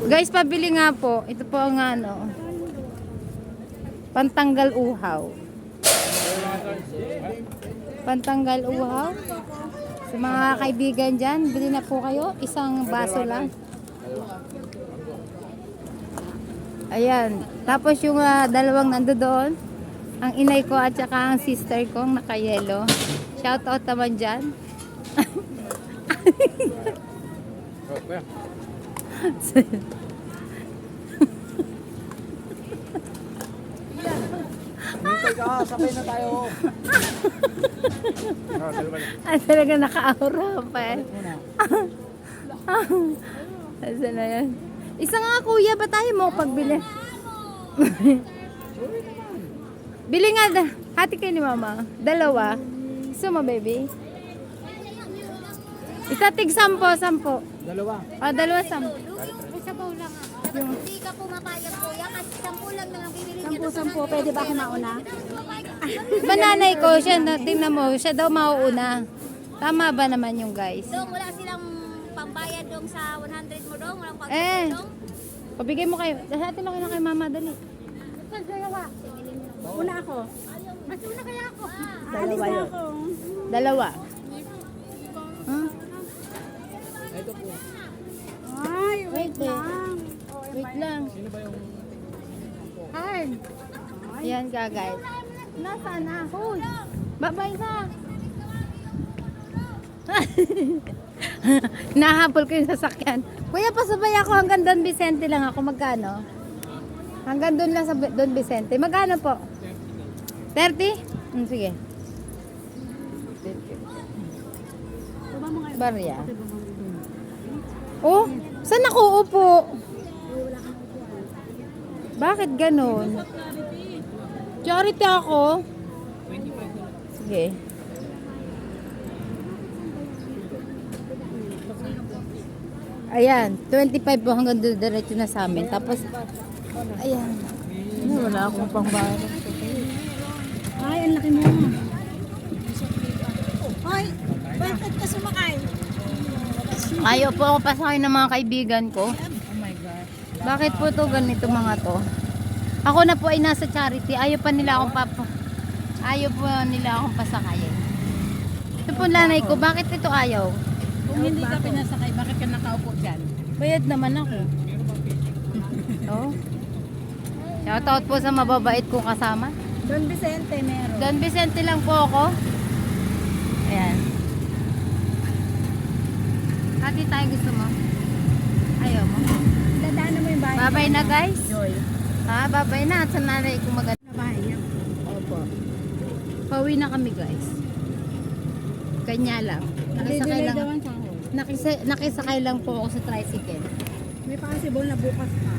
Guys, pabili nga po. Ito po ang ano, pantanggal uhaw. Pantanggal uhaw. Sa mga kaibigan dyan, bili na po kayo. Isang baso lang. Ayan. Tapos yung dalawang nandoon, ang inay ko at saka ang sister ko nakayelo. Shout out naman dyan. Sakay na tayo. Talaga naka-aura pa eh. Asa na yan? Isa nga kuya, ba tayo mo pagbili? Bili nga, hati kayo ni mama. Dalawa. Gusto mo baby? Isa tig 10. Dalawa. Dalawa 10. May sabaw lang ako. Hindi ka pumapayag kuya kasi 10 lang nalang bibili niya. 10, pwede ba ako mauna? Mananay ko, siya, tingnan mo, siya daw mauuna. Tama ba naman yung guys? Dong, wala silang pambayad dong sa 100 mo dong. Walang pagbayad Eh, dong. pabigay mo kayo. Hati lang kayo na kay mama, dali. Dalawa. Una ako. Mas una kaya ako. Alis na ako. Dalawa. Huh? Ito po. Ay, Wait wait lang. Wait lang. Sino ba yung... Hard. Yan ka guys. Nasaan na? Hoy. Babay na. Nahabol ko yung sasakyan. Kuya, pasabay ako hanggang Don Vicente lang ako. Magkano? Hanggang doon lang sa Don Vicente. Magkano po? 30? Sige. Barya. Oh, saan ako upo? Bakit ganun? Charity ako. Sige. Ayan, 25 po hanggang diretso na sa amin. Tapos, ayan. Wala akong pangbayad. Ay, ang laki mo. Ay, bakit ka sumakay? Ayaw po ako pasakay ng mga kaibigan ko. Bakit po to ganito mga to? Ako na po ay nasa charity. Ayaw pa nila akong ayaw po nila akong pasakayin. Ito po nanay ko, bakit ito ayaw? Kung hindi ka pinasakay, bakit ka nakaupo dyan? Bayad naman ako. Oh. Shoutout po sa mababait kong kasama. Don Vicente meron. Don Vicente lang po ako. Ayan. Hati tayo gusto mo? Ayaw mo? Dadaanan mo yung bahay. Babay na guys. Joy. Babay na at sa nanay ko maganda. Na bahay niya. Opo. Pauwi na kami guys. Kanya lang. Nakisakay lang. Nakisakay lang po ako sa tricycle. May possible na bukas pa.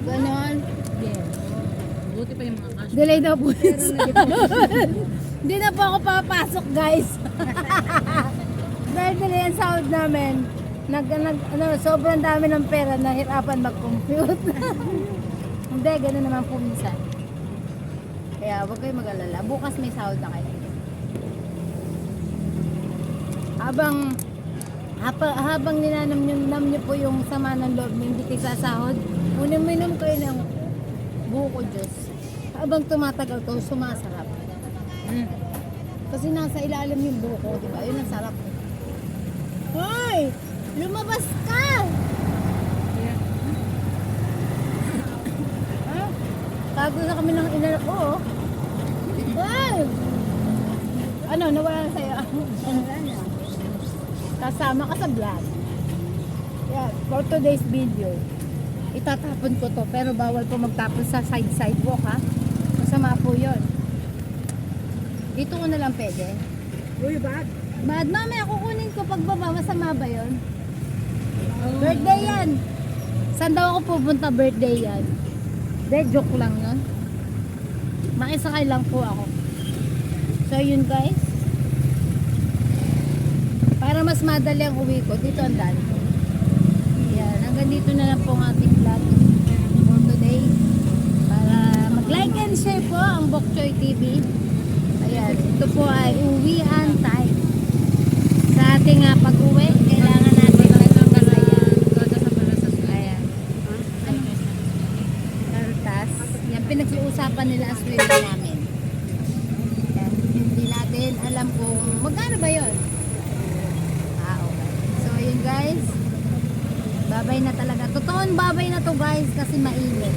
Ganon. Yes. Buti pa yung mga cash. Delay daw po. Hindi na po ako papasok guys. Dahil delay ang sahod namin. Sobrang dami ng pera, nahirapan mag-compute. Hindi, gano'n naman po minsan. Kaya huwag kayo mag-alala. Bukas may sahod na kayo. Habang ninanam nyo po yung sama ng loob nyo, hindi kayo sasahod, uminom kayo ng buko juice. Habang tumatagal to, sumasarap. Kasi nasa ilalim yung buko, di ba? Yun ang sarap. Hoy! Lumabas ka! Tago na kami ng ina ko, oh. Hoy! Ano, nawala na sa'yo? Kasama ka sa vlog. Yan, for today's video. Itatapon ko to, pero bawal po magtapon sa sidewalk, ha? Masama po yun. Dito ko na lang pwede. Uy, bad. Bad, mamaya kukunin ko pagbaba. Masama ba yun? Birthday yan. Saan daw ako pupunta? Birthday yan. De, joke lang yun. Makisakay lang po ako. So yun guys. Para mas madali ang uwi ko, dito ang daan ko. Yan, hanggang dito na lang po ang ating vlog for today. Para mag-like and share po ang Bok Choy TV. Ayan, ito po ay uwian time. Sa ating pag-uwi, kailangan natin magkakasay kanila ang sweldo namin. Yan. Hindi natin alam kung magkano ba yun. Okay. So, yun guys. Babay na talaga. Totoong babay na to guys kasi mainit.